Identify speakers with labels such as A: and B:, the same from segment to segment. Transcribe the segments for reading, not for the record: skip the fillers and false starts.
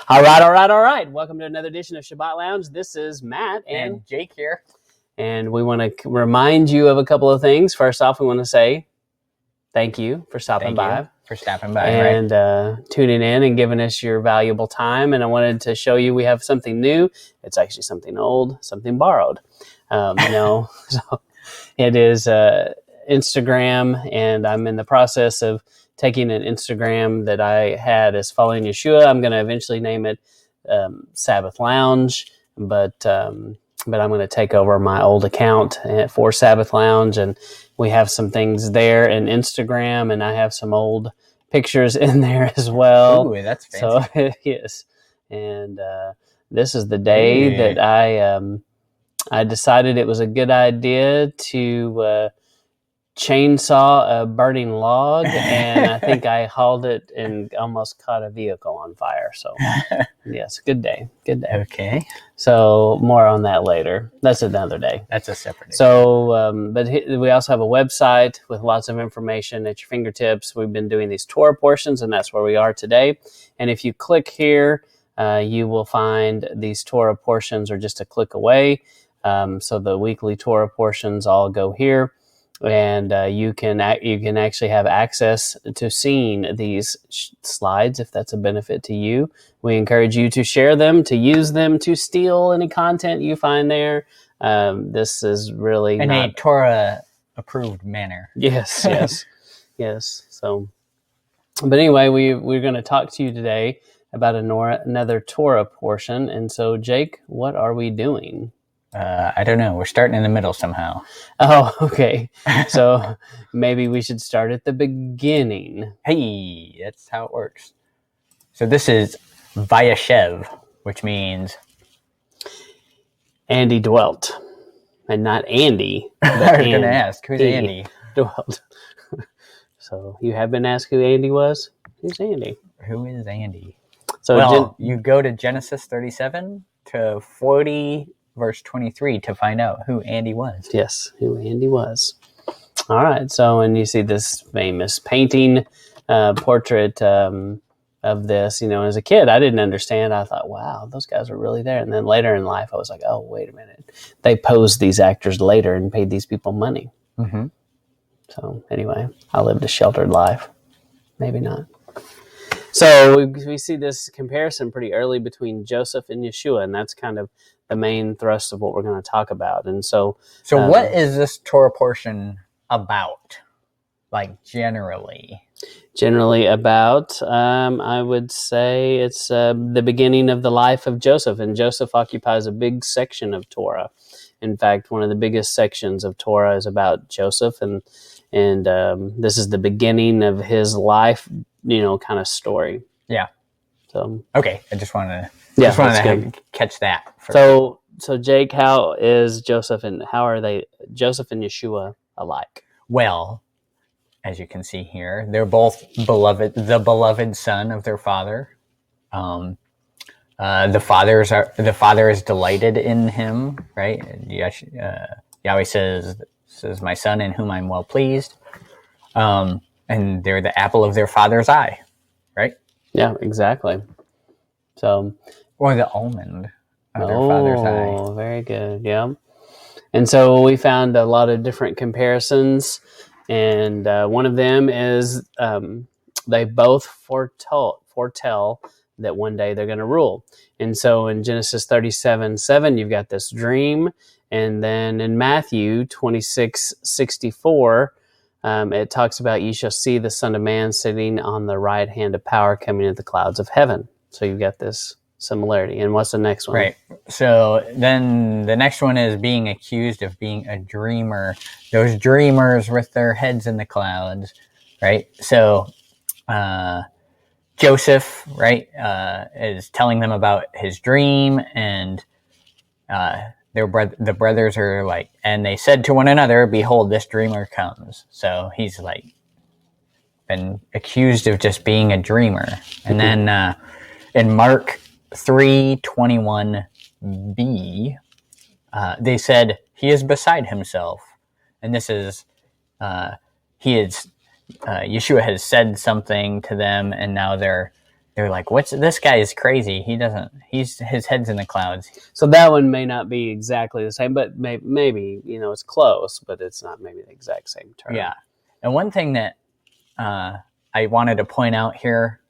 A: All right. Welcome to another edition of Shabbat Lounge. This is Matt
B: and Jake here.
A: And we want to remind you of a couple of things. First off, we want to say thank you for stopping by. And tuning in and giving us your valuable time. And I wanted to show you we have something new. It's actually something old, something borrowed. So it is Instagram, and I'm in the process of taking an Instagram that I had as Following Yeshua. I'm going to eventually name it Sabbath Lounge, but I'm going to take over my old account for Sabbath Lounge, and we have some things there in Instagram, and I have some old pictures in there as well.
B: Ooh, that's fancy.
A: So yes, and this is the day that I decided it was a good idea to chainsaw a burning log, and I think I hauled it and almost caught a vehicle on fire. So yes, good day.
B: Okay.
A: So more on that later. That's another day.
B: That's a separate day.
A: So, but we also have a website with lots of information at your fingertips. We've been doing these Torah portions, and that's where we are today. And if you click here, you will find these Torah portions are just a click away. So the weekly Torah portions all go here. And you can actually have access to seeing these slides if that's a benefit to you. We encourage you to share them, to use them, to steal any content you find there. This is really
B: in a Torah approved manner.
A: Yes. So, but anyway, we're going to talk to you today about another Torah portion. And so, Jake, what are we doing?
B: I don't know. We're starting in the middle somehow.
A: Oh, okay. So maybe we should start at the beginning.
B: Hey, that's how it works. So this is Vayeshev, which means
A: Andy dwelt. And not Andy.
B: I was going to ask, who's Andy?
A: Dwelt. So you have been asked who Andy was? Who's Andy?
B: Who is Andy?
A: So
B: you go to Genesis 37 to 40... verse 23 to find out who Andy was.
A: Yes, who Andy was. All right. So, and you see this famous painting, portrait of this. You know, as a kid, I didn't understand. I thought, wow, those guys are really there. And then later in life, I was like, oh, wait a minute. They posed these actors later and paid these people money.
B: Mm-hmm.
A: So, anyway, I lived a sheltered life. Maybe not. So we see this comparison pretty early between Joseph and Yeshua, and that's kind of the main thrust of what we're going to talk about. And so
B: what is this Torah portion about? Like generally
A: about, I would say it's the beginning of the life of Joseph, and Joseph occupies a big section of Torah. In fact, one of the biggest sections of Torah is about Joseph, and this is the beginning of his life, kind of story.
B: Yeah.
A: So
B: okay, I just wanted to catch that.
A: So Jake, how is Joseph and Yeshua alike?
B: Well, as you can see here, they're both the beloved son of their father. The father is delighted in him, right? Yahweh says, my son in whom I'm well pleased. And they're the apple of their father's eye, right?
A: Yeah, exactly. So,
B: or the almond of their father's eye.
A: Oh, very good. Yeah. And so we found a lot of different comparisons, and one of them is they both foretell that one day they're going to rule. And so in Genesis 37:7, you've got this dream, and then in Matthew 26:64. It talks about you shall see the Son of Man sitting on the right hand of power coming in the clouds of heaven. So you've got this similarity. And what's the next one?
B: Right. So then the next one is being accused of being a dreamer. Those dreamers with their heads in the clouds, right? So Joseph, right, is telling them about his dream, and the brothers are like, and they said to one another, behold, this dreamer comes. So he's like been accused of just being a dreamer. And then in Mark 3:21b, they said he is beside himself. And this is, Yeshua has said something to them, and now they're they're like, this guy is crazy. His head's in the clouds.
A: So that one may not be exactly the same, but maybe it's close, but it's not maybe the exact same term.
B: Yeah. And one thing that I wanted to point out here,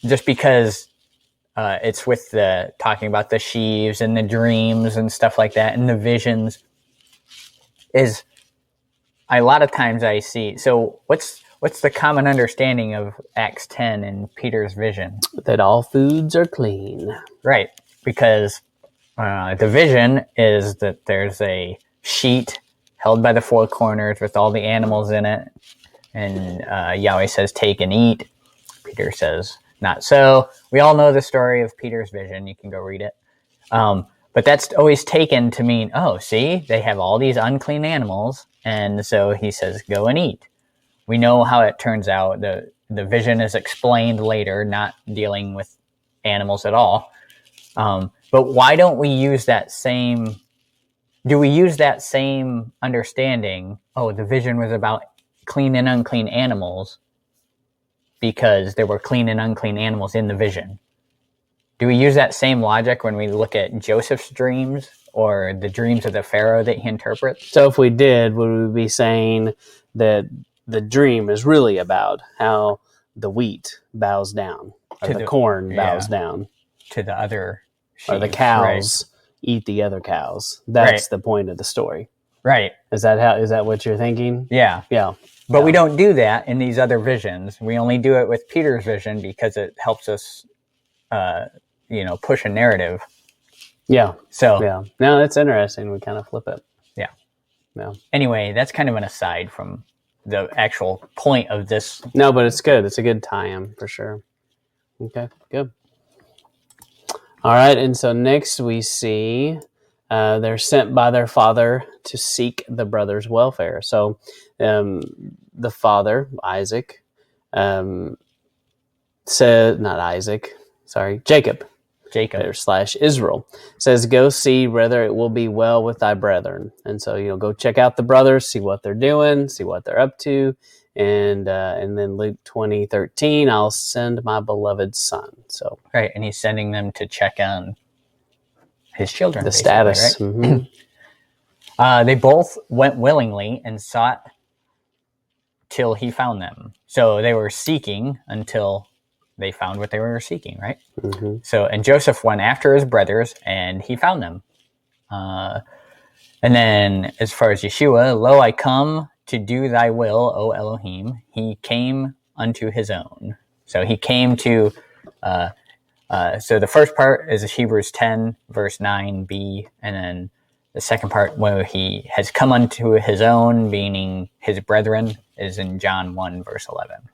B: just because it's with the talking about the sheaves and the dreams and stuff like that and the visions, is a lot of times I see. So what's the common understanding of Acts 10 and Peter's vision?
A: That all foods are clean.
B: Right, because the vision is that there's a sheet held by the four corners with all the animals in it, and Yahweh says, take and eat. Peter says, not so. We all know the story of Peter's vision. You can go read it. But that's always taken to mean, oh, see, they have all these unclean animals, and so he says, go and eat. We know how it turns out. The vision is explained later, not dealing with animals at all. But why don't we use that same... Do we use that same understanding, oh, the vision was about clean and unclean animals because there were clean and unclean animals in the vision? Do we use that same logic when we look at Joseph's dreams or the dreams of the Pharaoh that he interprets?
A: So if we did, would we be saying that the dream is really about how the wheat bows down, or the corn bows down
B: to the other sheaves,
A: or the cows eat the other cows? That's the point of the story,
B: right?
A: Is that what you're thinking?
B: Yeah. But we don't do that in these other visions. We only do it with Peter's vision because it helps us push a narrative. No,
A: that's interesting. We kind of flip it.
B: Anyway, that's kind of an aside from the actual point of this.
A: No, but it's good. It's a good tie-in for sure. Okay, good. All right, and so next we see they're sent by their father to seek the brothers' welfare. So the father, Isaac, Jacob / Israel says, go see whether it will be well with thy brethren. And so, go check out the brothers, see what they're doing, see what they're up to. And then Luke 20:13, I'll send my beloved son. So
B: right, and he's sending them to check on his children.
A: The status.
B: Right?
A: Mm-hmm.
B: They both went willingly and sought till he found them. So they were seeking until they found what they were seeking, right?
A: Mm-hmm.
B: So, and Joseph went after his brothers, and he found them. And then, as far as Yeshua, lo, I come to do thy will, O Elohim. He came unto his own. So he came to. So the first part is Hebrews 10, verse 9b, and then the second part, where he has come unto his own, meaning his brethren, is in John 1, verse 11.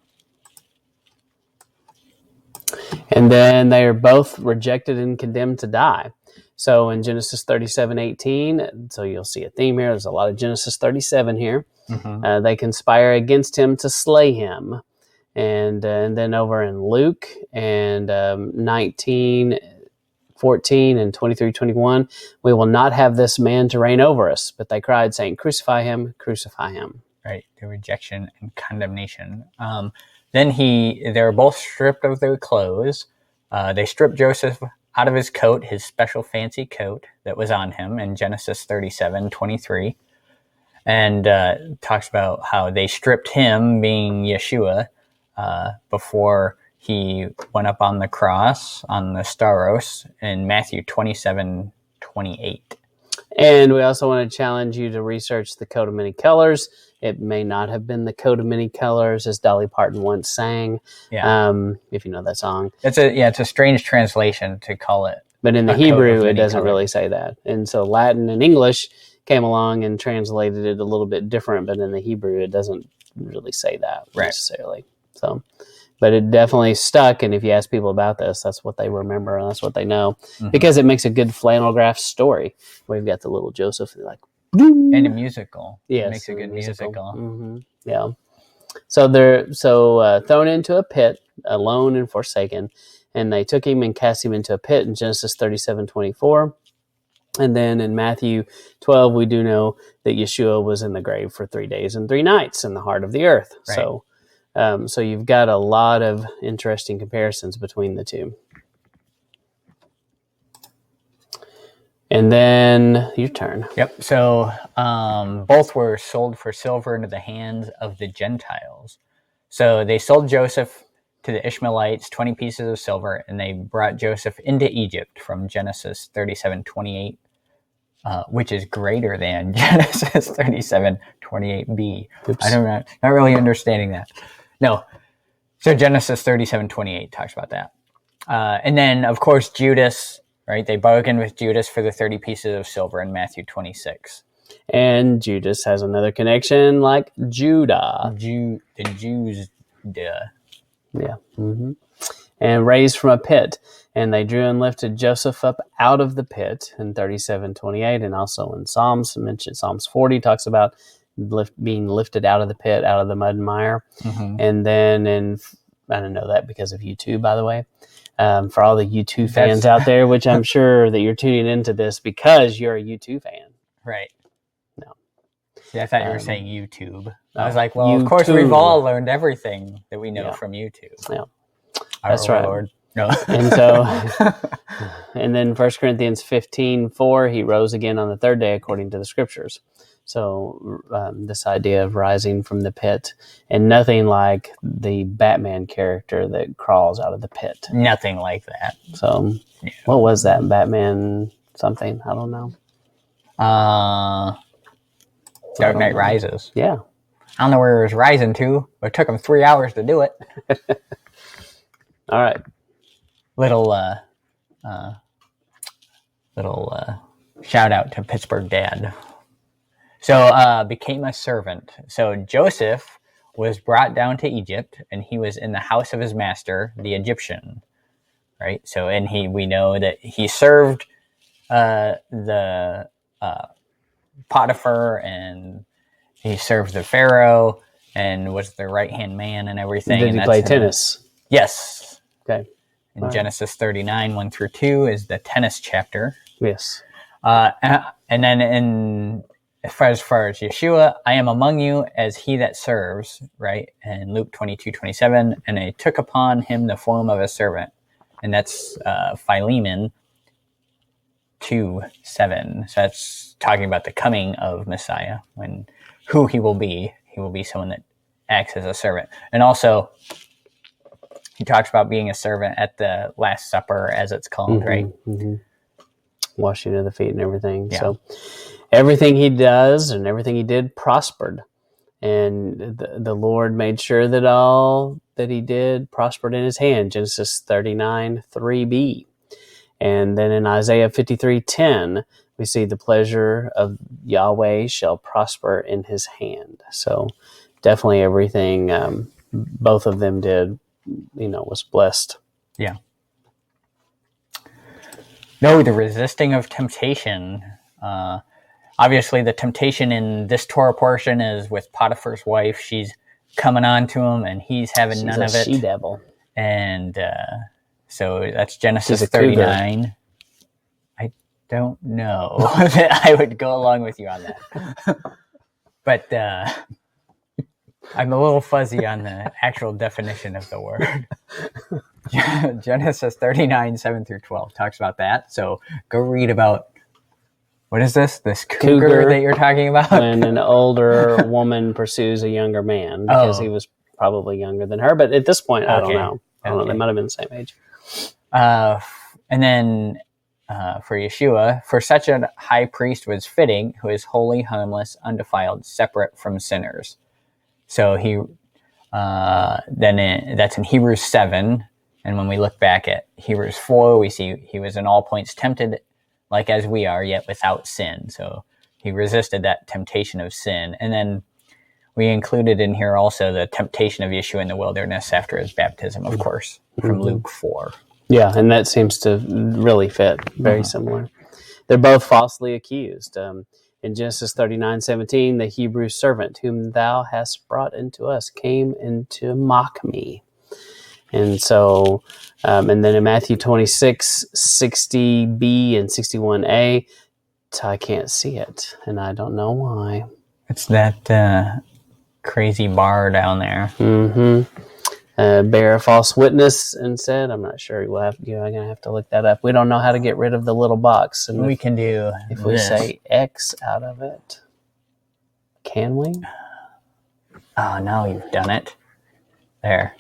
A: And then they are both rejected and condemned to die. So in Genesis 37:18, so you'll see a theme here. There's a lot of Genesis 37 here.
B: Mm-hmm.
A: They conspire against him to slay him. And then over in Luke and 19:14 and 23:21, we will not have this man to reign over us. But they cried, saying, crucify him, crucify him.
B: Right, the rejection and condemnation. Then they were both stripped of their clothes. They stripped Joseph out of his coat, his special fancy coat that was on him in Genesis 37:23. And talks about how they stripped him, being Yeshua, before he went up on the cross, on the Staros, in Matthew 27:28.
A: And we also want to challenge you to research the coat of many colors. It may not have been the coat of many colors, as Dolly Parton once sang.
B: Yeah.
A: If you know that song.
B: It's a strange translation to call it.
A: But in the Hebrew, it doesn't really say that. And so Latin and English came along and translated it a little bit different, but in the Hebrew, it doesn't really say that necessarily. So, but it definitely stuck. And if you ask people about this, that's what they remember and that's what they know, because it makes a good flannel graph story. We've got the little Joseph, like,
B: and a musical.
A: Yes,
B: it makes a good musical.
A: Mm-hmm. Yeah. So they're thrown into a pit, alone and forsaken, and they took him and cast him into a pit in Genesis 37:24. And then in Matthew 12, we do know that Yeshua was in the grave for 3 days and 3 nights in the heart of the earth.
B: Right.
A: So So you've got a lot of interesting comparisons between the two. And then your turn.
B: Yep. So both were sold for silver into the hands of the Gentiles. So they sold Joseph to the Ishmaelites 20 pieces of silver, and they brought Joseph into Egypt from Genesis 37:28, which is greater than Genesis 37:28b.
A: Oops.
B: I don't know, not really understanding that. No. So Genesis 37:28 talks about that. And then, of course, Judas. Right, they bargained with Judas for the 30 pieces of silver in Matthew 26.
A: And Judas has another connection like Judah.
B: The Jews, duh.
A: Yeah. Mm-hmm. And raised from a pit. And they drew and lifted Joseph up out of the pit in 37:28. And also in Psalms, mentioned Psalms 40 talks about being lifted out of the pit, out of the mud and mire. Mm-hmm. And then I don't know that because of YouTube, by the way. For all the U2 fans out there, which I'm sure that you're tuning into this because you're a U2 fan.
B: Right.
A: No.
B: Yeah, I thought you were saying YouTube. I was like, well, YouTube. Of course we've all learned everything that we know from YouTube.
A: Yeah. That's right.
B: Lord. No.
A: And so, and then 1 Corinthians 15:4, he rose again on the third day according to the scriptures. So this idea of rising from the pit, and nothing like the Batman character that crawls out of the pit.
B: Nothing like that.
A: So what was that? Batman something? I don't know.
B: Dark Knight Rises.
A: Yeah.
B: I don't know where it was rising to, but it took him 3 hours to do it.
A: All right.
B: Little shout out to Pittsburgh Dad. So became a servant. So Joseph was brought down to Egypt, and he was in the house of his master, the Egyptian. Right. So, and we know that he served the Potiphar, and he served the Pharaoh, and was the right-hand man and everything.
A: Did he play tennis?
B: Yes.
A: Okay.
B: In Genesis 39, 1-2 is the tennis chapter.
A: Yes.
B: And then as far as Yeshua, I am among you as he that serves, right? And Luke 22:27, and he took upon him the form of a servant. And that's Philemon 2:7. So that's talking about the coming of Messiah, who he will be. He will be someone that acts as a servant. And also, he talks about being a servant at the Last Supper, as it's called, right?
A: Mm-hmm. Washing of the feet and everything. Yeah. So everything he does and everything he did prospered. And the Lord made sure that all that he did prospered in his hand. Genesis 39:3b. And then in Isaiah 53:10, we see the pleasure of Yahweh shall prosper in his hand. So definitely everything both of them did, was blessed.
B: Yeah. No, the resisting of temptation. Obviously, the temptation in this Torah portion is with Potiphar's wife. She's coming on to him, and he's having none of it.
A: She's a she-devil.
B: And so that's Genesis 39. Cougar. I don't know that I would go along with you on that. But I'm a little fuzzy on the actual definition of the word. Genesis 39, 7-12 talks about that. So go read about, what is this? This cougar that you're talking about?
A: When an older woman pursues a younger man, because he was probably younger than her. But at this point, I don't know. They might have been the same age.
B: And then for Yeshua, for such a high priest was fitting, who is holy, harmless, undefiled, separate from sinners. So that's in Hebrews 7. And when we look back at Hebrews 4, we see he was in all points tempted like as we are, yet without sin. So he resisted that temptation of sin. And then we included in here also the temptation of Yeshua in the wilderness after his baptism, of course, from Luke 4.
A: Yeah, and that seems to really fit. Very similar. They're both falsely accused. In Genesis 39:17, the Hebrew servant whom thou hast brought into us came in to mock me. And so, and then in Matthew 26:60b and 61a, I can't see it, and I don't know why.
B: It's that crazy bar down there.
A: Bear a false witness and said, I'm not sure. I'm going to have to look that up. We don't know how to get rid of the little box. And
B: we can do
A: if we say X out of it, can we?
B: Oh, no, you've done it. There.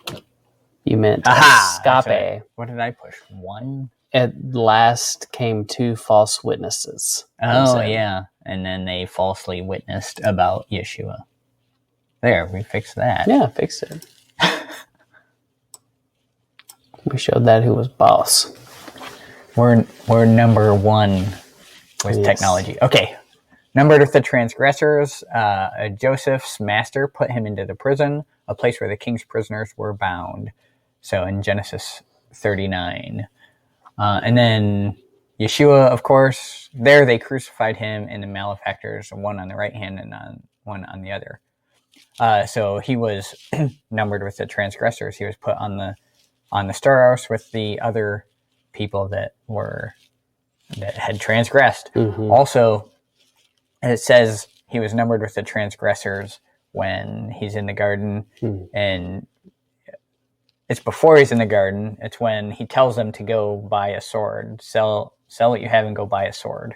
A: You meant escape.
B: What did I push? 1?
A: At last came 2 false witnesses.
B: Oh, yeah. And then they falsely witnessed about Yeshua. There, we fixed that.
A: Yeah, fixed it. We showed that who was boss.
B: We're number 1 with technology. Okay. Numbered with the transgressors, Joseph's master put him into the prison, a place where the king's prisoners were bound. So in Genesis 39. And then Yeshua, of course, there they crucified him and the malefactors, one on the right hand and one on the other. So he was numbered with the transgressors. He was put on the storehouse with the other people that had transgressed. Also, it says he was numbered with the transgressors when he's in the garden, and it's before he's in the garden. It's when he tells them to go buy a sword, sell what you have and go buy a sword.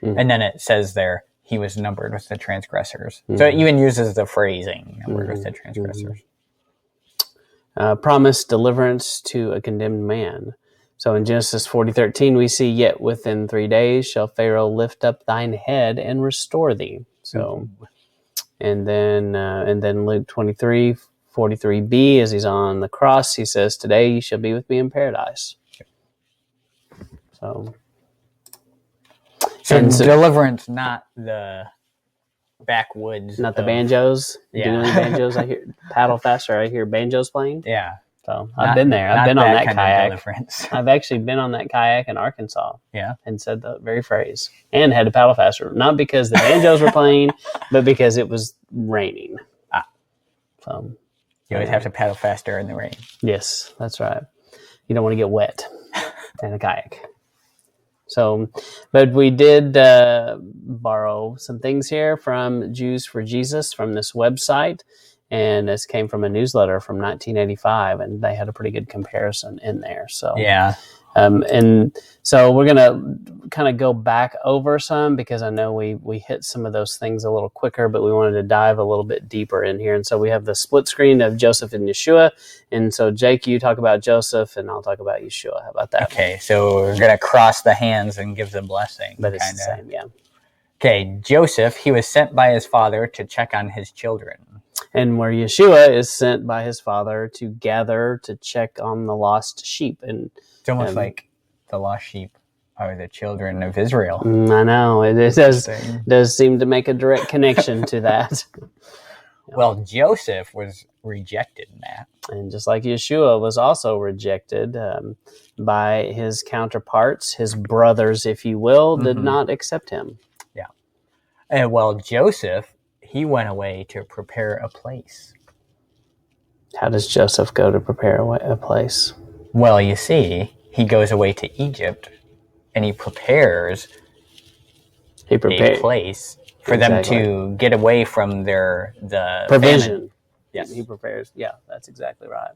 B: And then it says there he was numbered with the transgressors. So it even uses the phrasing, numbered with the transgressors.
A: Promised deliverance to a condemned man. So in Genesis 40:13, we see, yet within 3 days shall Pharaoh lift up thine head and restore thee. So, and then Luke 23:43b, as he's on the cross, he says, today you shall be with me in paradise. So
B: deliverance, not the backwoods,
A: not the banjos.
B: Yeah,
A: doing banjos. I hear paddle faster. I hear banjos playing.
B: Yeah.
A: So I've been there. I've been on that kayak.
B: I've
A: actually been on that kayak in Arkansas.
B: Yeah.
A: And said the very phrase and had to paddle faster. Not because the banjos were playing, but because it was raining. So
B: you always have to paddle faster in the rain.
A: Yes, that's right. You don't want to get wet in a kayak. So, but we did borrow some things here from Jews for Jesus from this website. And this came from a newsletter from 1985, and they had a pretty good comparison in there. So
B: yeah,
A: and so we're gonna kind of go back over some because I know we hit some of those things a little quicker, but we wanted to dive a little bit deeper in here. And so we have the split screen of Joseph and Yeshua. And so Jake, you talk about Joseph, and I'll talk about Yeshua. How about that?
B: Okay, so we're gonna cross the hands and give the blessing.
A: But it's the same, yeah.
B: Okay, Joseph, he was sent by his father to check on his children.
A: And where Yeshua is sent by his father to check on the lost sheep. And
B: it's almost like the lost sheep are the children of Israel.
A: I know. It does seem to make a direct connection to that.
B: Well, Joseph was rejected in that.
A: And just like Yeshua was also rejected by his counterparts, his brothers, if you will, did not accept him.
B: Yeah. And well, Joseph, he went away to prepare a place.
A: How does Joseph go to prepare a place?
B: Well, you see, he goes away to Egypt, and he prepares a place for them to get away from the
A: provision.
B: Famine. Yes,
A: he prepares. Yeah, that's exactly right.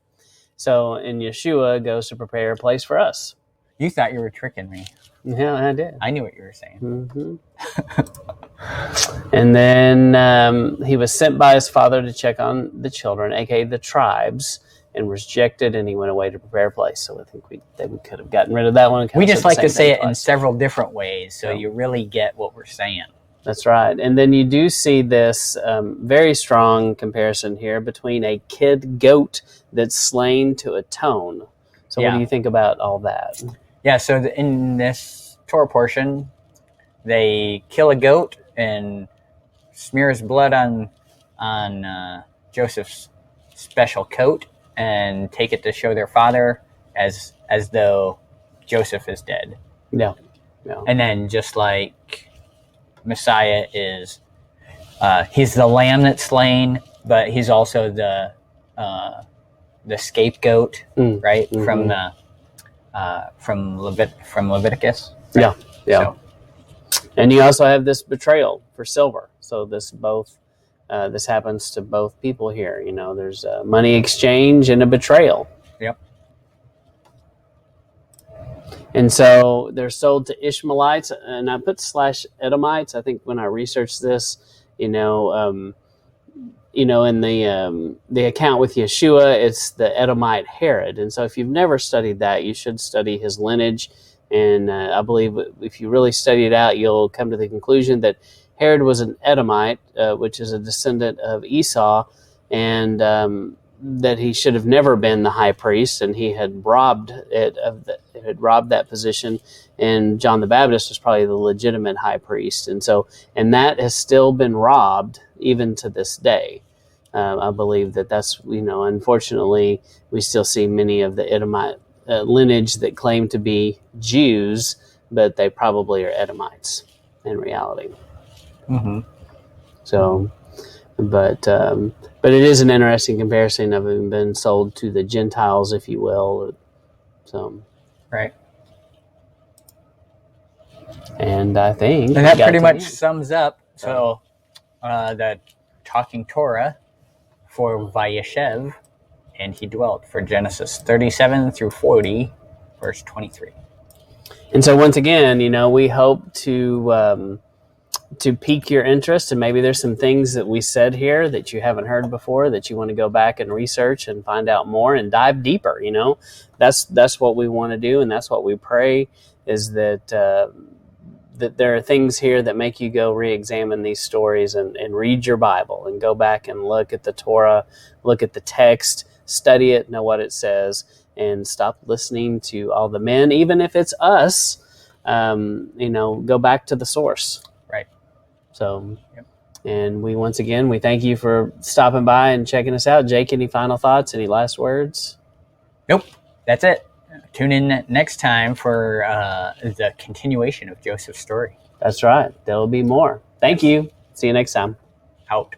A: So, and Yeshua goes to prepare a place for us.
B: You thought you were tricking me.
A: Yeah, I did.
B: I knew what you were saying.
A: Mm-hmm. And then he was sent by his father to check on the children, aka the tribes, and rejected, and he went away to prepare a place. So I think we could have gotten rid of that one.
B: We just like to say it in several different ways, so you really get what we're saying.
A: That's right. And then you do see this very strong comparison here between a kid goat that's slain to atone. So what do you think about all that? Yeah,
B: so in this Torah portion, they kill a goat and smear his blood on Joseph's special coat and take it to show their father as though Joseph is dead.
A: Yeah.
B: And then just like Messiah is, he's the lamb that's slain, but he's also the scapegoat, right? Mm-hmm. From Leviticus. Right?
A: Yeah. So. And you also have this betrayal for silver. So this both this happens to both people here. There's a money exchange and a betrayal.
B: Yep.
A: And so they're sold to Ishmaelites, and I put / Edomites. I think when I researched this, in the account with Yeshua, it's the Edomite Herod. And so if you've never studied that, you should study his lineage. And I believe if you really study it out, you'll come to the conclusion that Herod was an Edomite, which is a descendant of Esau, and that he should have never been the high priest, and he had robbed that position. And John the Baptist was probably the legitimate high priest, and that has still been robbed even to this day. I believe that's unfortunately we still see many of the Edomite lineage that claim to be Jews, but they probably are Edomites in reality.
B: Mm-hmm.
A: So, but it is an interesting comparison of having been sold to the Gentiles, if you will. So,
B: right.
A: And I think
B: that pretty much sums up. So, the talking Torah for Vayeshev, and he dwelt for Genesis 37 through 40, verse 23.
A: And so once again, we hope to pique your interest, and maybe there's some things that we said here that you haven't heard before that you want to go back and research and find out more and dive deeper. That's what we want to do, and that's what we pray, is that there are things here that make you go re-examine these stories and read your Bible and go back and look at the Torah, look at the text, study it, know what it says, and stop listening to all the men, even if it's us. Go back to the source.
B: Right.
A: So, And we thank you for stopping by and checking us out. Jake, any final thoughts? Any last words?
B: Nope. That's it. Tune in next time for the continuation of Joseph's story.
A: That's right. There will be more. Thank you. See you next time.
B: Out.